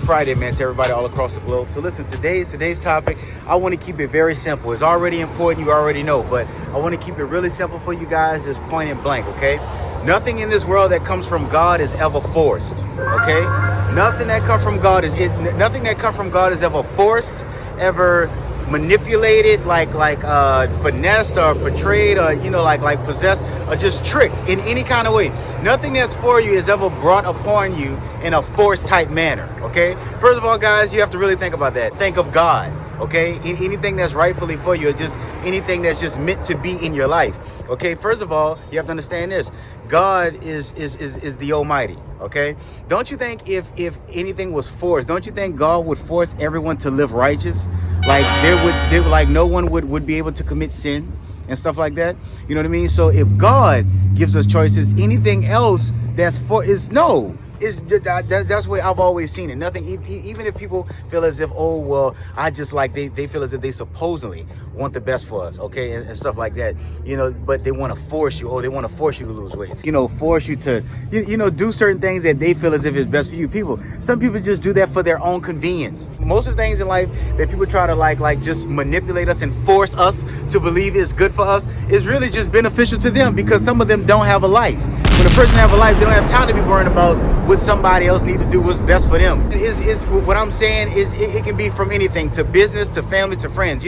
Friday, man, to everybody all across the globe. So listen, today's topic, I want to keep it very simple. It's already important, you already know, but I want to keep it really simple for you guys, just point and blank, okay? Nothing in this world that comes from God is ever forced, okay? Nothing that comes from God is ever forced, ever manipulated, like finessed or portrayed, or like possessed, or just tricked in any kind of way. Nothing that's for you is ever brought upon you in a forced type manner. Okay, first of all, guys, you have to really think about that. Think of God. Okay, anything that's rightfully for you, or just anything that's just meant to be in your life. Okay, first of all, you have to understand this: God is the Almighty. Okay, don't you think if anything was forced, don't you think God would force everyone to live righteous? Like no one would be able to commit sin and stuff like that. You know what I mean? So if God gives us choices, anything else that's that's the way I've always seen it. Nothing, even if people feel as if, oh, well, I just like, they feel as if they supposedly want the best for us, okay, and stuff like that, but they want to force you, they want to force you to lose weight, force you to, do certain things that they feel as if it's best for you. Some people just do that for their own convenience. Most of the things in life that people try to like just manipulate us and force us to believe is good for us is really just beneficial to them, because some of them don't have a life. When a person have a life, they don't have time to be worrying about what somebody else need to do, what's best for them. Is what I'm saying is it can be from anything, to business, to family, to friends,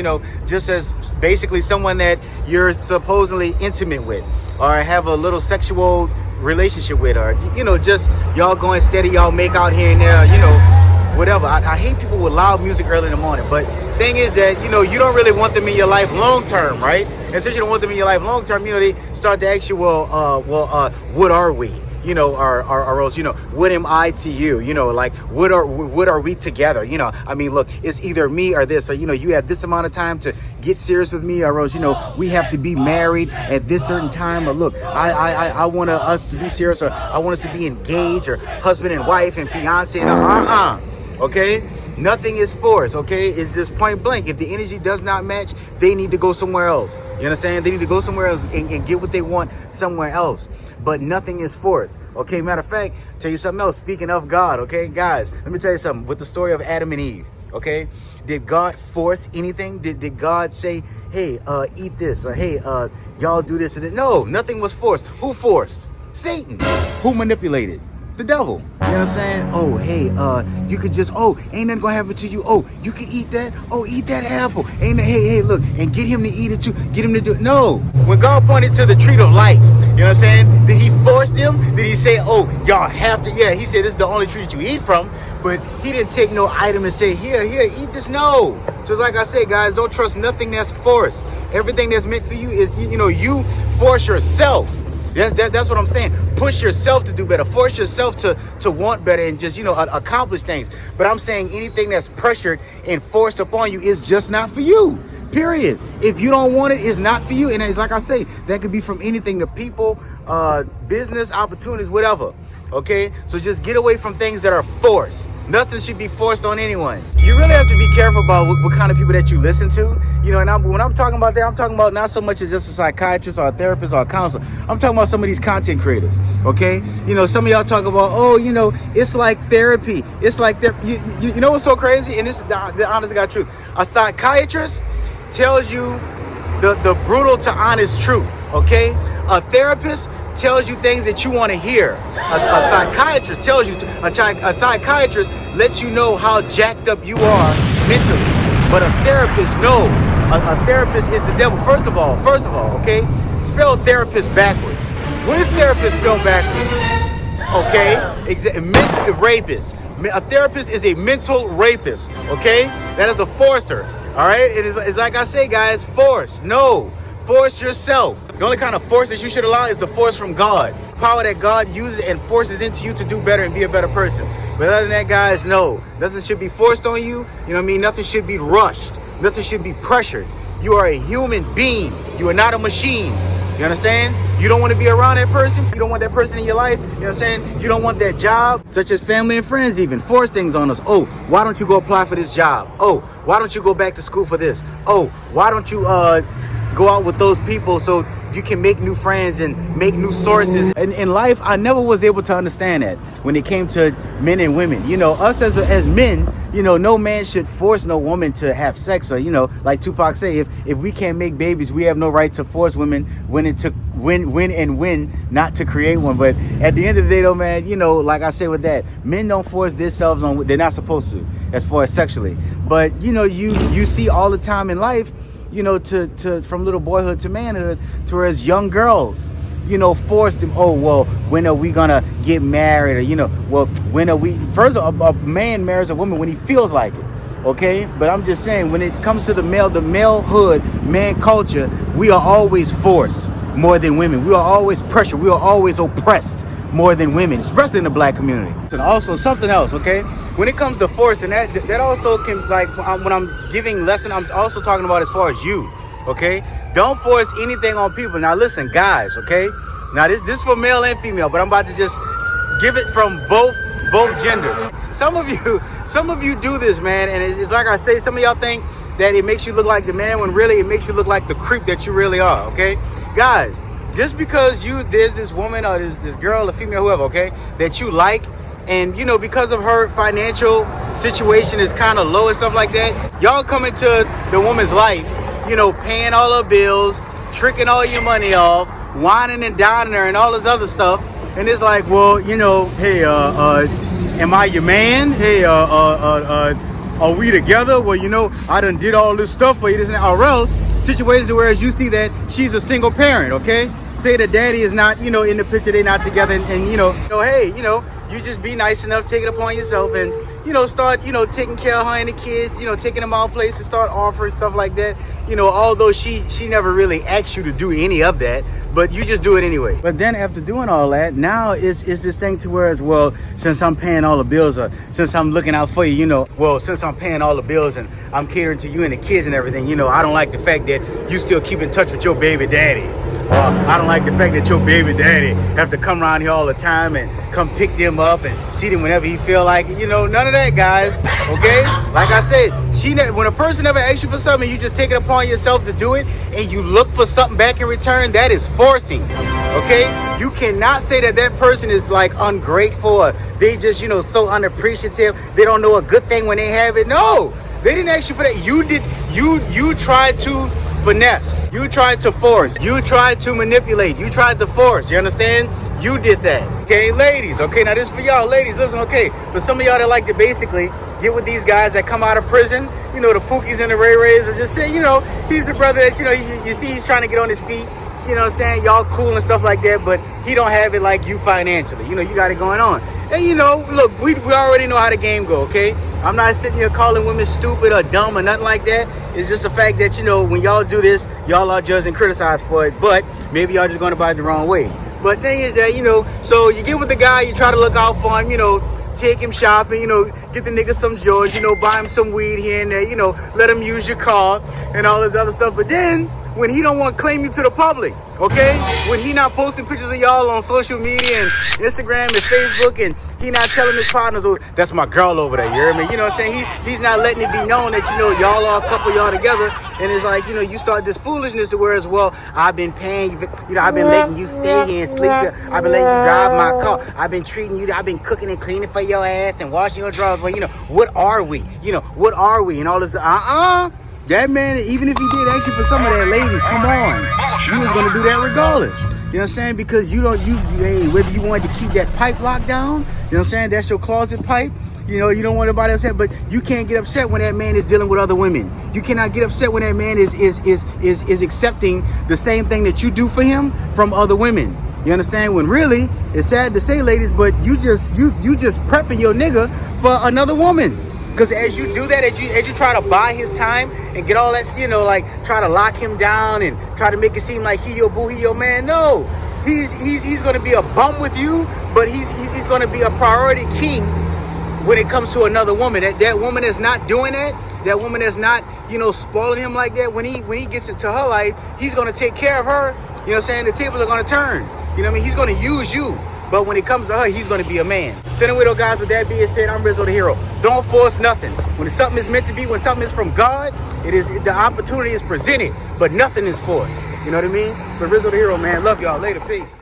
just as basically someone that you're supposedly intimate with, or have a little sexual relationship with, or, just y'all going steady, y'all make out here and there, whatever. I hate people with loud music early in the morning, but thing is that, you don't really want them in your life long term, right? And since you don't want them in your life long term, they start to ask you, what are we? Or else, what am I to you? Like, what are we together? I mean, look, it's either me or this, or, you have this amount of time to get serious with me, or else, we have to be married at this certain time, or look, I want us to be serious, or I want us to be engaged, or husband and wife and fiance, and okay? Nothing is forced, okay? It's just point blank. If the energy does not match, they need to go somewhere else. You understand? They need to go somewhere else and get what they want somewhere else. But nothing is forced, okay? Matter of fact, tell you something else. Speaking of God, okay? Guys, let me tell you something. With the story of Adam and Eve, okay? Did God force anything? Did God say, hey, eat this, or hey, y'all do this and this? No, nothing was forced. Who forced? Satan. Who manipulated? The devil. You know what I'm saying? Oh, hey, you could just, ain't nothing gonna happen to you. Oh, you can eat that. Oh, eat that apple. Hey, look, and get him to eat it too. Get him to do it. No. When God pointed to the tree of life, you know what I'm saying? Did he force them? Did he say, oh, y'all have to? Yeah, he said this is the only tree that you eat from. But he didn't take no item and say, here, eat this. No. So like I say, guys, don't trust nothing that's forced. Everything that's meant for you is, you force yourself. That's what I'm saying. Push yourself to do better. Force yourself to want better and just, accomplish things. But I'm saying anything that's pressured and forced upon you is just not for you. Period. If you don't want it, it's not for you. And it's like I say, that could be from anything to people, business, opportunities, whatever. Okay? So just get away from things that are forced. Nothing should be forced on anyone. You really have to be careful about what kind of people that you listen to. And when I'm talking about that, I'm talking about not so much as just a psychiatrist or a therapist or a counselor. I'm talking about some of these content creators, okay? Some of y'all talk about, it's like therapy. It's like therapy. You know what's so crazy? And this is the honest to God truth. A psychiatrist tells you the brutal to honest truth, okay? A therapist tells you things that you want to hear. A psychiatrist tells you, a psychiatrist lets you know how jacked up you are mentally. But a therapist, no. A therapist is the devil. First of all, okay? Spell therapist backwards. What is therapist spelled backwards? Okay? Mental rapist. A therapist is a mental rapist, okay? That is a forcer, all right? It's like I say, guys, force. No. Force yourself. The only kind of force that you should allow is the force from God. Power that God uses and forces into you to do better and be a better person. But other than that, guys, no. Nothing should be forced on you. You know what I mean? Nothing should be rushed. Nothing should be pressured. You are a human being. You are not a machine. You understand? You don't want to be around that person. You don't want that person in your life. You know what I'm saying? You don't want that job, such as family and friends even force things on us. Oh, why don't you go apply for this job? Oh, why don't you go back to school for this? Oh, why don't you go out with those people so you can make new friends and make new sources. And in life, I never was able to understand that when it came to men and women. You know, us as men, you know, no man should force no woman to have sex. Or, you know, like Tupac say, if we can't make babies, we have no right to force women when not to create one. But at the end of the day, though, man, you know, like I say with that, men don't force themselves on what they're not supposed to, as far as sexually. But, you know, you see all the time in life, you know, to from little boyhood to manhood, to whereas young girls, you know, force them, oh, well, when are we gonna get married? Or, you know, well, when are we, first a man marries a woman when he feels like it, okay? But I'm just saying, when it comes to the malehood, man culture, we are always forced more than women. We are always pressured. We are always oppressed more than women, especially in the black community. And also something else, okay? When it comes to force, and that also can, like, when I'm giving lesson, I'm also talking about as far as you, okay? Don't force anything on people. Now listen, guys, okay? Now this for male and female, but I'm about to just give it from both genders. Some of you do this, man, and it's like I say, some of y'all think that it makes you look like the man when really it makes you look like the creep that you really are, okay? Guys, just because there's this woman or this girl or female, whoever, okay, that you like, and you know, because of her financial situation is kind of low and stuff like that, y'all come into the woman's life, you know, paying all her bills, tricking all your money off, whining and dining her and all this other stuff, and it's like, well, you know, hey, am I your man? Hey, are we together? Well, you know, I done did all this stuff for you, this and that. Or else situations where you see that she's a single parent, okay? Say the daddy is not, you know, in the picture, they're not together, and you know, hey, you know, you just be nice enough, take it upon yourself, and you know, start, you know, taking care of her and the kids, you know, taking them out places, start offering stuff like that, you know, although she never really asked you to do any of that, but you just do it anyway. But then after doing all that, now it's this thing to where it's, well, since I'm paying all the bills, or since I'm looking out for you, you know, well, since I'm paying all the bills and I'm catering to you and the kids and everything, you know, I don't like the fact that you still keep in touch with your baby daddy. I don't like the fact that your baby daddy have to come around here all the time and come pick them up and see them whenever he feel like it. You know, none of that, guys, okay? Like I said, when a person never asks you for something, you just take it upon yourself to do it, and you look for something back in return, that is forcing, okay? You cannot say that person is like ungrateful, or they just, you know, so unappreciative, they don't know a good thing when they have it. No, they didn't ask you for that. You tried to finesse. You tried to force. You tried to manipulate. You tried to force. You understand? You did that. Okay, ladies. Okay, now this is for y'all. Ladies, listen, okay. For some of y'all that like to basically get with these guys that come out of prison, you know, the Pookies and the Ray Rays, and just say, you know, he's a brother that, you know, you see he's trying to get on his feet. You know what I'm saying? Y'all cool and stuff like that, but he don't have it like you financially. You know, you got it going on. And, you know, look, we already know how the game go, okay? I'm not sitting here calling women stupid or dumb or nothing like that. It's just the fact that, you know, when y'all do this, y'all are judged and criticized for it, but maybe y'all just going about it the wrong way. But thing is that, you know, so you get with the guy, you try to look out for him, you know, take him shopping, you know, get the nigga some George, you know, buy him some weed here and there, you know, let him use your car and all this other stuff. But then when he don't want to claim you to the public, okay? When he not posting pictures of y'all on social media and Instagram and Facebook, and he not telling his partners, oh, that's my girl over there, you hear me? You know what I'm saying? He's not letting it be known that, you know, y'all are a couple, y'all together. And it's like, you know, you start this foolishness to where it's, well, I've been paying you, you know, I've been letting you stay here and sleep here. I've been letting you drive my car. I've been treating you, I've been cooking and cleaning for your ass and washing your drawers. Well, you know, what are we? You know, what are we? And all this, that man, even if he did ask you for some of that, ladies, come on. You was going to do that regardless. You know what I'm saying? Because hey, whether you wanted to keep that pipe locked down, you know what I'm saying? That's your closet pipe. You know, you don't want nobody upset, but you can't get upset when that man is dealing with other women. You cannot get upset when that man is accepting the same thing that you do for him from other women. You understand? When really, it's sad to say, ladies, but you just prepping your nigga for another woman. Because as you do that, as you try to buy his time and get all that, you know, like try to lock him down and try to make it seem like he your boo, he your man. No, he's going to be a bum with you, but he's going to be a priority king when it comes to another woman. That woman is not doing that. That woman is not, you know, spoiling him like that. When he gets into her life, he's going to take care of her. You know what I'm saying? The tables are going to turn. You know what I mean? He's going to use you. But when it comes to her, he's going to be a man. So anyway, though, guys, with that being said, I'm Rizzo the Hero. Don't force nothing. When something is meant to be, when something is from God, the opportunity is presented, but nothing is forced. You know what I mean? So Rizzo the Hero, man. Love y'all. Later. Peace.